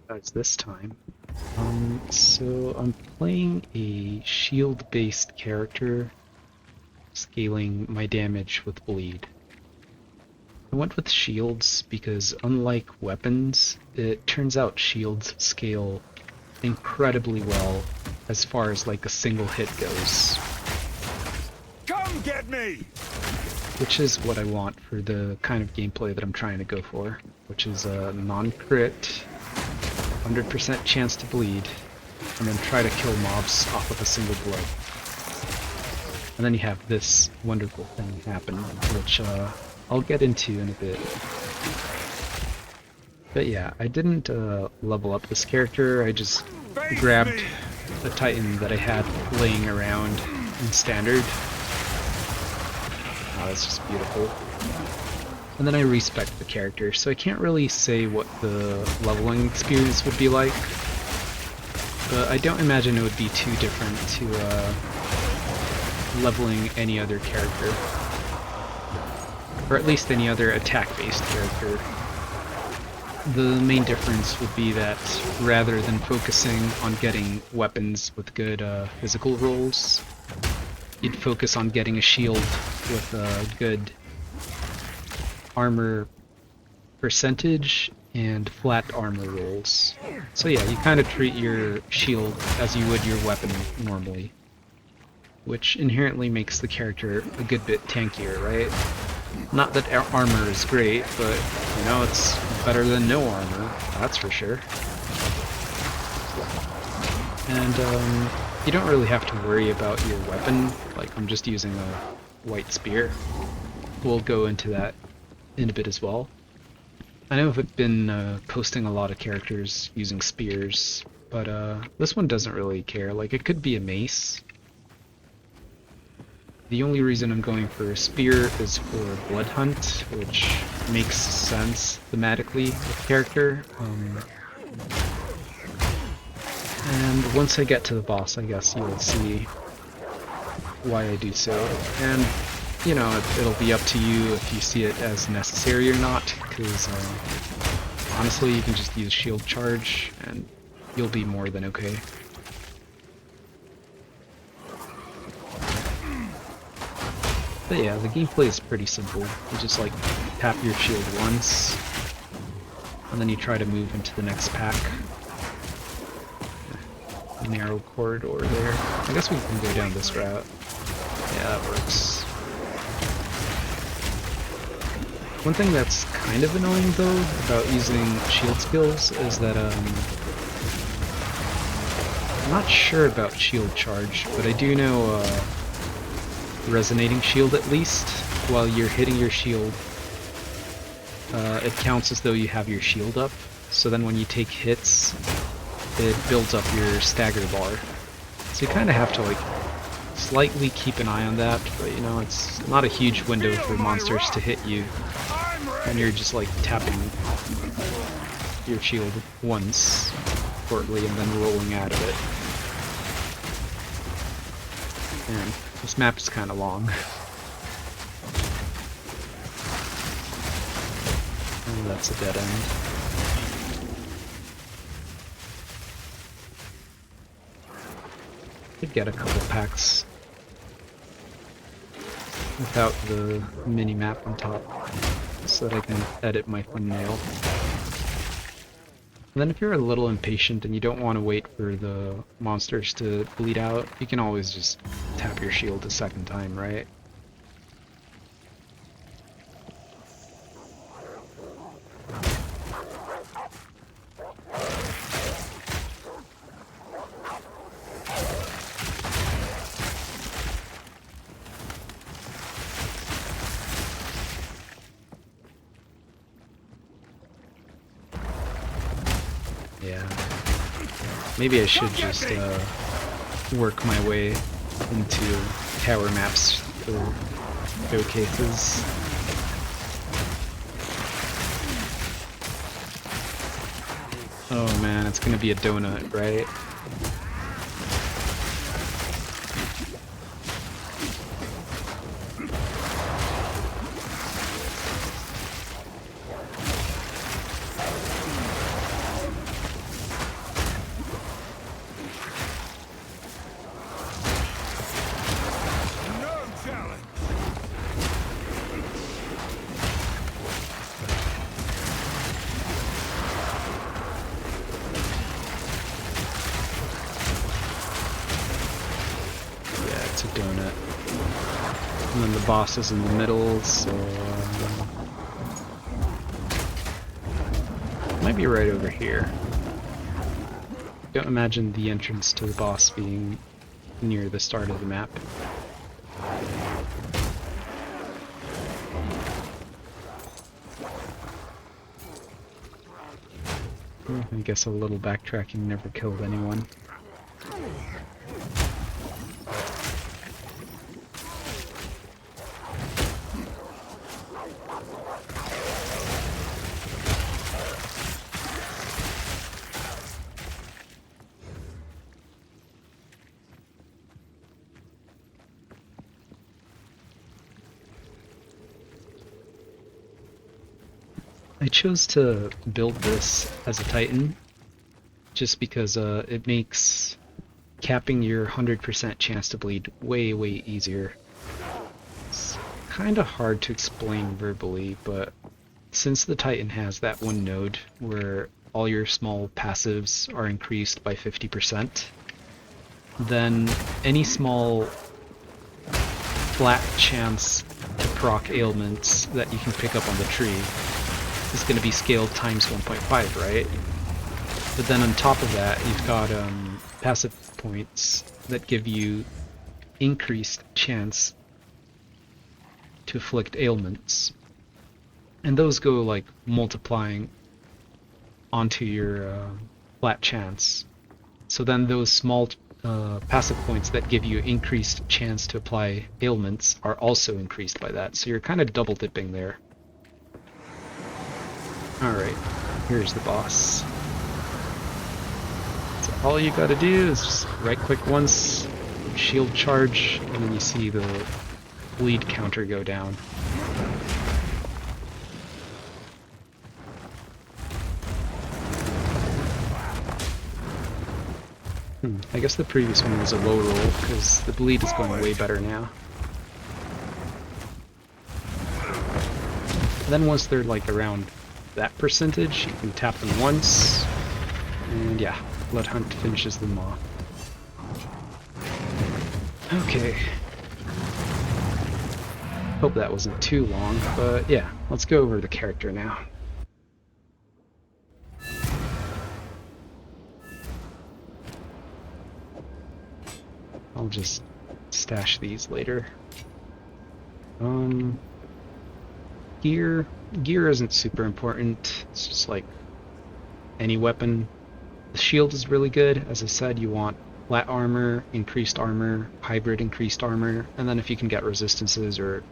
As this time. So I'm playing a shield-based character, scaling my damage with bleed. I went with shields because unlike weapons, it turns out shields scale incredibly well as far as like a single hit goes. Come get me! Which is what I want for the kind of gameplay that I'm trying to go for, which is a non-crit, 100% chance to bleed, and then try to kill mobs off of a single blow. And then you have this wonderful thing happen, which I'll get into in a bit. But yeah, I didn't level up this character, I just grabbed a Titan that I had laying around in Standard. Oh, that's just beautiful. And then I respec the character, so I can't really say what the leveling experience would be like. But I don't imagine it would be too different to leveling any other character. Or at least any other attack-based character. The main difference would be that rather than focusing on getting weapons with good physical rolls, you'd focus on getting a shield with a good armor percentage and flat armor rolls. So yeah, you kind of treat your shield as you would your weapon normally, which inherently makes the character a good bit tankier, right? Not that armor is great, but you know, it's better than no armor, that's for sure. And you don't really have to worry about your weapon, like I'm just using a white spear. We'll go into that in a bit as well. I know I've been posting a lot of characters using spears, but this one doesn't really care. Like, it could be a mace. The only reason I'm going for a spear is for Blood Hunt, which makes sense thematically with the character. And once I get to the boss, I guess you'll see why I do so. And, you know, it'll be up to you if you see it as necessary or not, because honestly, you can just use shield charge, and you'll be more than okay. But yeah, the gameplay is pretty simple. You just like tap your shield once, and then you try to move into the next pack. Narrow corridor there. I guess we can go down this route. Yeah, that works. One thing that's kind of annoying though about using shield skills is that I'm not sure about shield charge, but I do know resonating shield at least. While you're hitting your shield, it counts as though you have your shield up, so then when you take hits, it builds up your stagger bar. So you kind of have to like slightly keep an eye on that, but you know, it's not a huge window for monsters to hit you when you're just like tapping your shield once shortly and then rolling out of it. And this map is kind of long. Oh, that's a dead end. Could get a couple packs without the mini-map on top, so that I can edit my thumbnail. And then if you're a little impatient and you don't want to wait for the monsters to bleed out, you can always just tap your shield a second time, right? Yeah. Maybe I should just work my way into tower maps for showcases. Oh man, it's gonna be a donut, right? boss is in the middle, so might be right over here. Don't imagine the entrance to the boss being near the start of the map. I guess a little backtracking never killed anyone. I chose to build this as a Titan just because it makes capping your 100% chance to bleed way easier. It's kind of hard to explain verbally, but since the Titan has that one node where all your small passives are increased by 50%, then any small flat chance to proc ailments that you can pick up on the tree is going to be scaled times 1.5, right? But then on top of that, you've got passive points that give you increased chance to afflict ailments. And those go like multiplying onto your flat chance. So then those small passive points that give you increased chance to apply ailments are also increased by that. So you're kind of double dipping there. Alright, here's the boss. So all you gotta do is just right click once, shield charge, and then you see the bleed counter go down. I guess the previous one was a low roll, because the bleed is going way better now. Then once they're like around that percentage, you can tap them once, and yeah, Blood Hunt finishes them off. Okay. Hope that wasn't too long, but yeah, let's go over the character now. I'll just stash these later. Gear isn't super important. It's just like any weapon. The shield is really good. As I said, you want flat armor, hybrid increased armor, and then if you can get resistances or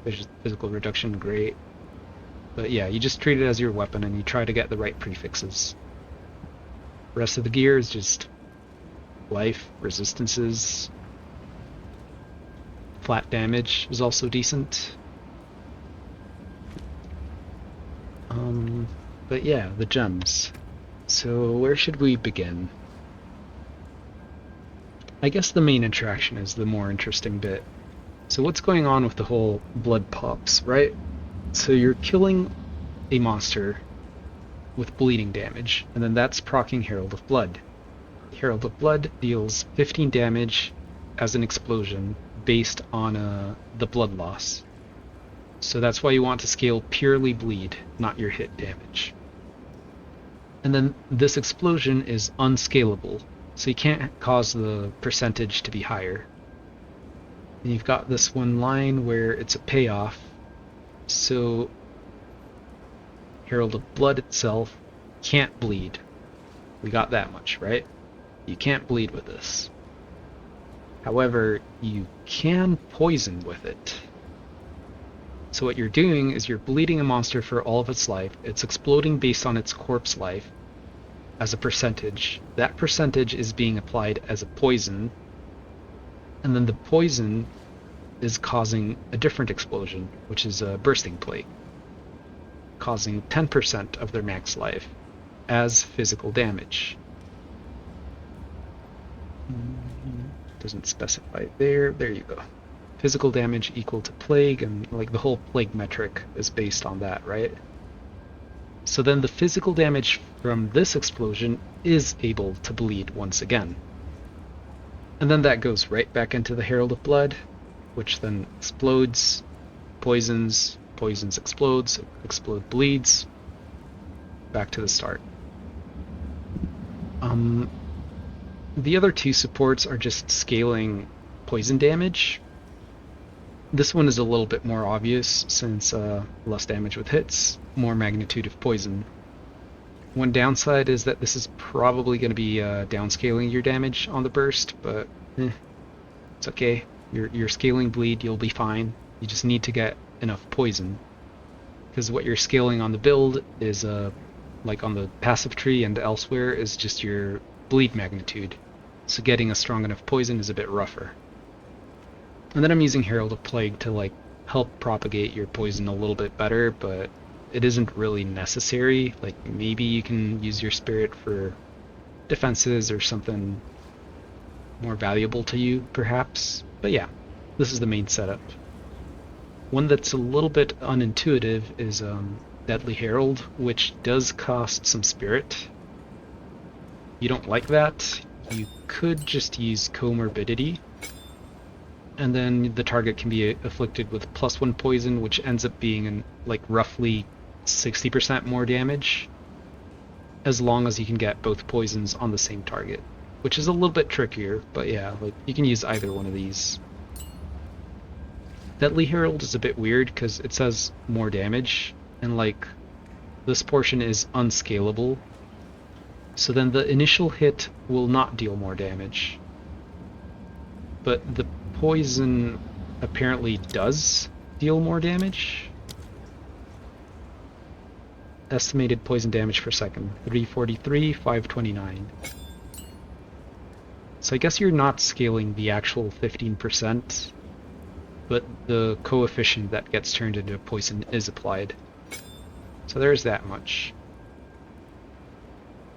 physical reduction, great. But yeah, you just treat it as your weapon and you try to get the right prefixes. The rest of the gear is just life, resistances, flat damage is also decent. But yeah, the gems. So where should we begin? I guess the main interaction is the more interesting bit. So what's going on with the whole blood pops, right? So you're killing a monster with bleeding damage, and then that's proccing Herald of Blood. Herald of Blood deals 15 damage as an explosion based on the blood loss. So that's why you want to scale purely bleed, not your hit damage. And then this explosion is unscalable, so you can't cause the percentage to be higher. And you've got this one line where it's a payoff, so Herald of Blood itself can't bleed. We got that much, right? You can't bleed with this. However, you can poison with it. So what you're doing is you're bleeding a monster for all of its life. It's exploding based on its corpse life as a percentage. That percentage is being applied as a poison, and then the poison is causing a different explosion, which is a bursting plague, causing 10% of their max life as physical damage. Doesn't specify there. There you go. Physical damage equal to plague, and like the whole plague metric is based on that, right? So then the physical damage from this explosion is able to bleed once again. And then that goes right back into the Herald of Blood, which then explodes, poisons, poisons explodes, explode bleeds, back to the start. The other two supports are just scaling poison damage. This one is a little bit more obvious since less damage with hits, more magnitude of poison. One downside is that this is probably going to be downscaling your damage on the burst, but it's okay. You're scaling bleed, you'll be fine. You just need to get enough poison. Because what you're scaling on the build is, like on the passive tree and elsewhere, is just your bleed magnitude. So getting a strong enough poison is a bit rougher. And then I'm using Herald of Plague to like help propagate your poison a little bit better, but it isn't really necessary. Like maybe you can use your spirit for defenses or something more valuable to you, perhaps. But yeah, this is the main setup. One that's a little bit unintuitive is Deadly Herald, which does cost some spirit. You don't like that, you could just use Comorbidity, and then the target can be afflicted with +1 poison, which ends up being like roughly 60% more damage, as long as you can get both poisons on the same target, which is a little bit trickier, but yeah, like you can use either one of these. Deadly Herald is a bit weird because it says more damage, and like this portion is unscalable, so then the initial hit will not deal more damage. But the poison apparently does deal more damage. Estimated poison damage per second, 343, 529. So I guess you're not scaling the actual 15%, but the coefficient that gets turned into poison is applied. So there's that much.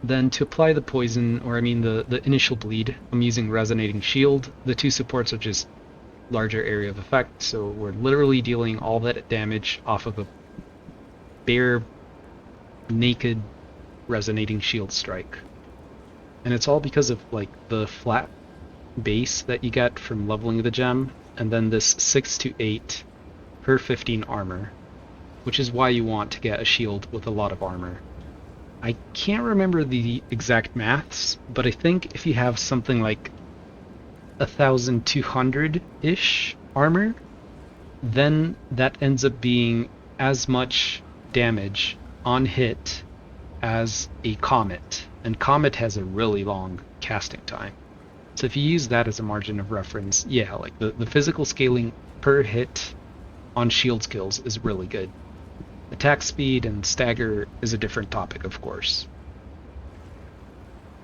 Then to apply the poison, or I mean the initial bleed, I'm using Resonating Shield. The two supports are just larger area of effect, so we're literally dealing all that damage off of a bare, naked Resonating Shield strike. And it's all because of like the flat base that you get from leveling the gem, and then this 6 to 8 per 15 armor, which is why you want to get a shield with a lot of armor. I can't remember the exact maths, but I think if you have something like 1,200-ish armor, then that ends up being as much damage on hit as a Comet, and Comet has a really long casting time. So if you use that as a margin of reference, yeah, like the physical scaling per hit on shield skills is really good. Attack speed and stagger is a different topic, of course.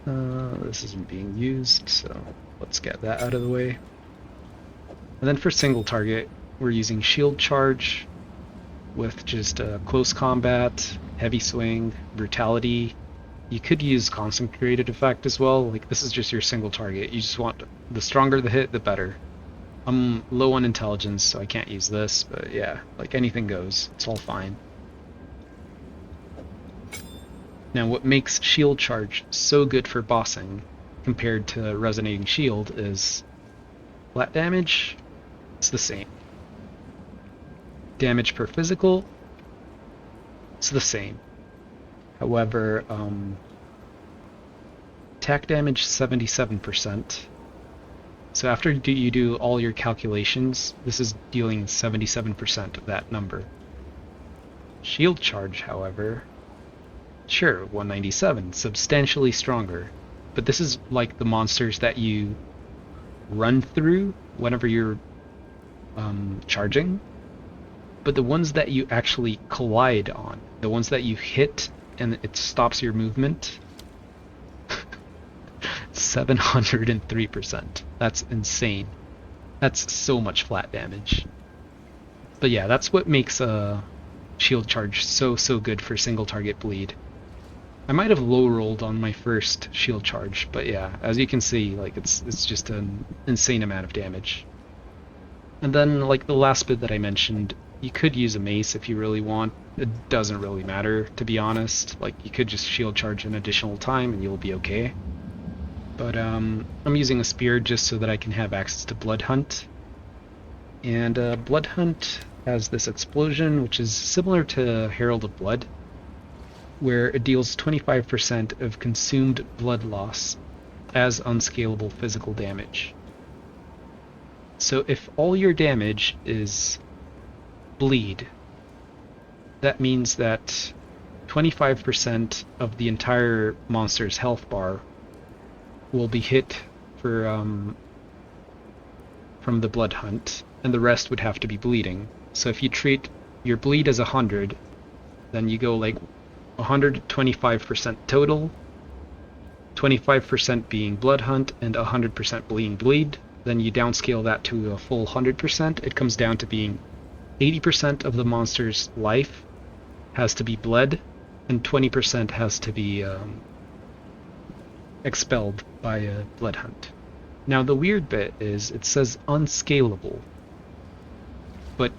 This isn't being used, so let's get that out of the way. And then for single target, we're using shield charge with just close combat, heavy swing, brutality. You could use concentrated effect as well. Like this is just your single target. You just want the stronger the hit, the better. I'm low on intelligence, so I can't use this, but yeah, like anything goes. It's all fine. Now what makes shield charge so good for bossing compared to Resonating Shield is flat damage, it's the same. Damage per physical, it's the same. However, attack damage 77%. So after you do all your calculations, this is dealing 77% of that number. Shield charge, however, sure, 197, substantially stronger. But this is like the monsters that you run through whenever you're charging. But the ones that you actually collide on, the ones that you hit and it stops your movement, 703%. That's insane. That's so much flat damage. But yeah, that's what makes shield charge so good for single target bleed. I might have low rolled on my first shield charge, but yeah, as you can see, like it's just an insane amount of damage. And then like the last bit that I mentioned, you could use a mace if you really want. It doesn't really matter, to be honest. Like you could just shield charge an additional time and you'll be okay. But I'm using a spear just so that I can have access to Blood Hunt. And Blood Hunt has this explosion, which is similar to Herald of Blood, where it deals 25% of consumed blood loss as unscalable physical damage. So if all your damage is bleed, that means that 25% of the entire monster's health bar will be hit from the blood hunt, and the rest would have to be bleeding. So if you treat your bleed as 100, then you go like 125% total, 25% being blood hunt, and 100% being bleed. Then you downscale that to a full 100%. It comes down to being 80% of the monster's life has to be bled, and 20% has to be expelled by a blood hunt. Now the weird bit is it says unscalable, but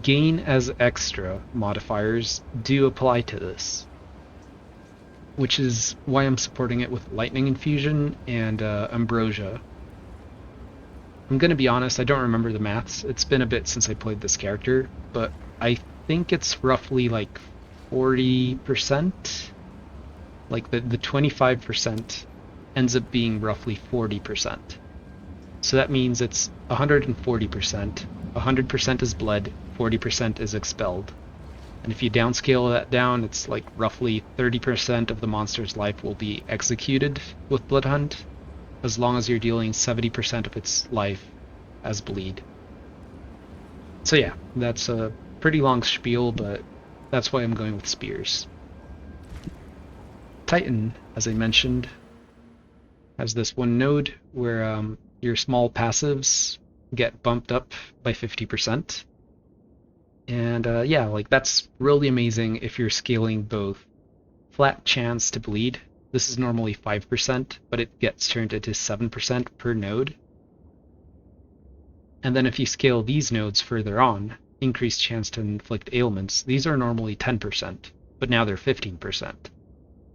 gain as extra modifiers do apply to this, which is why I'm supporting it with Lightning Infusion and Ambrosia. I'm gonna be honest, I don't remember the maths. It's been a bit since I played this character, but I think it's roughly like 40%. Like the 25% ends up being roughly 40%. So that means it's 140%. 100% is bled, 40% is expelled. And if you downscale that down, it's like roughly 30% of the monster's life will be executed with Blood Hunt, as long as you're dealing 70% of its life as bleed. So yeah, that's a pretty long spiel, but that's why I'm going with spears. Titan, as I mentioned, has this one node where your small passives get bumped up by 50%. And yeah, like that's really amazing if you're scaling both flat chance to bleed. This is normally 5%, but it gets turned into 7% per node. And then if you scale these nodes further on, increased chance to inflict ailments, these are normally 10%, but now they're 15%.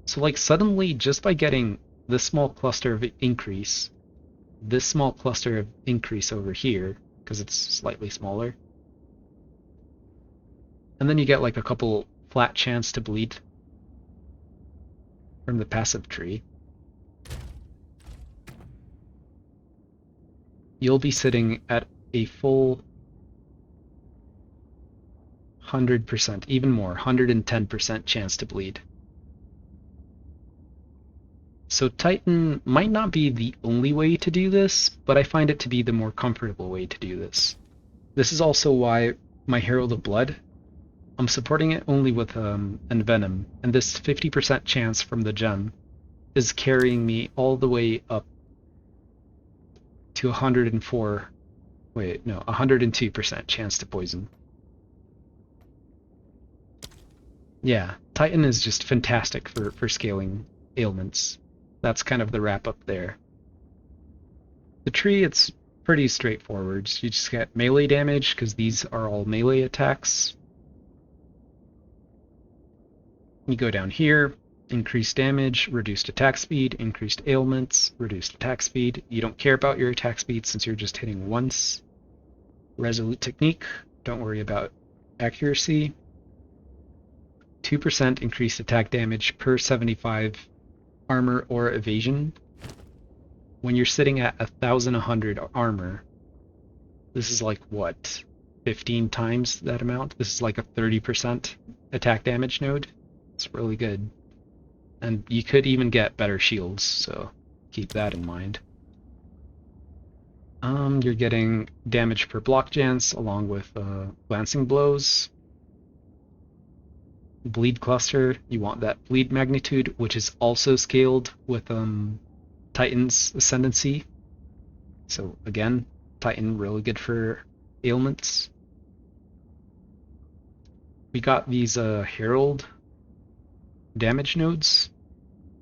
So like suddenly, just by getting this small cluster of increase, this small cluster of increase over here, because it's slightly smaller, and then you get like a couple flat chance to bleed from the passive tree, you'll be sitting at a full 100%, even more, 110% chance to bleed. So Titan might not be the only way to do this, but I find it to be the more comfortable way to do this. This is also why my Herald of Blood, I'm supporting it only with Envenom, and this 50% chance from the gem is carrying me all the way up to 102% chance to poison. Yeah, Titan is just fantastic for scaling ailments. That's kind of the wrap up there. The tree, it's pretty straightforward. You just get melee damage, because these are all melee attacks. You go down here, increased damage, reduced attack speed, increased ailments, reduced attack speed. You don't care about your attack speed since you're just hitting once. Resolute technique, don't worry about accuracy. 2% increased attack damage per 75 armor or evasion. When you're sitting at 1,100 armor, this is like what, 15 times that amount? This is like a 30% attack damage node. It's really good. And you could even get better shields, so keep that in mind. You're getting damage per block chance along with glancing blows. Bleed cluster, you want that bleed magnitude, which is also scaled with Titan's ascendancy. So again, Titan really good for ailments. We got these Herald damage nodes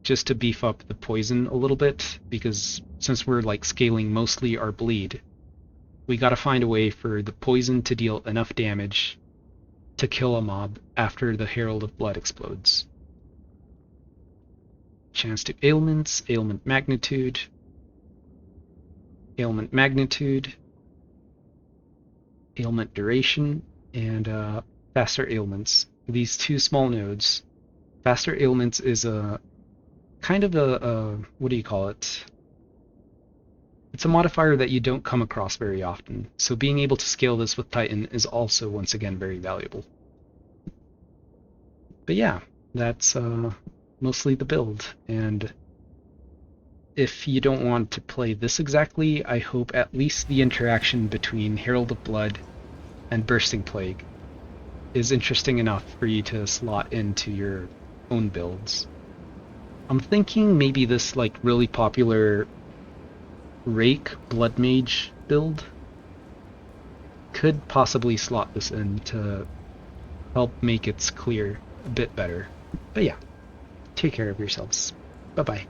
just to beef up the poison a little bit, because since we're like scaling mostly our bleed, we gotta find a way for the poison to deal enough damage to kill a mob after the Herald of Blood explodes. Chance to ailments, ailment magnitude, ailment duration, and faster ailments. These two small nodes. Faster ailments is a kind of a what do you call it? It's a modifier that you don't come across very often, so being able to scale this with Titan is also once again very valuable. But yeah, that's mostly the build, and if you don't want to play this exactly, I hope at least the interaction between Herald of Blood and Bursting Plague is interesting enough for you to slot into your own builds. I'm thinking maybe this like really popular Rake Blood Mage build could possibly slot this in to help make its clear a bit better. But yeah, take care of yourselves. Bye bye.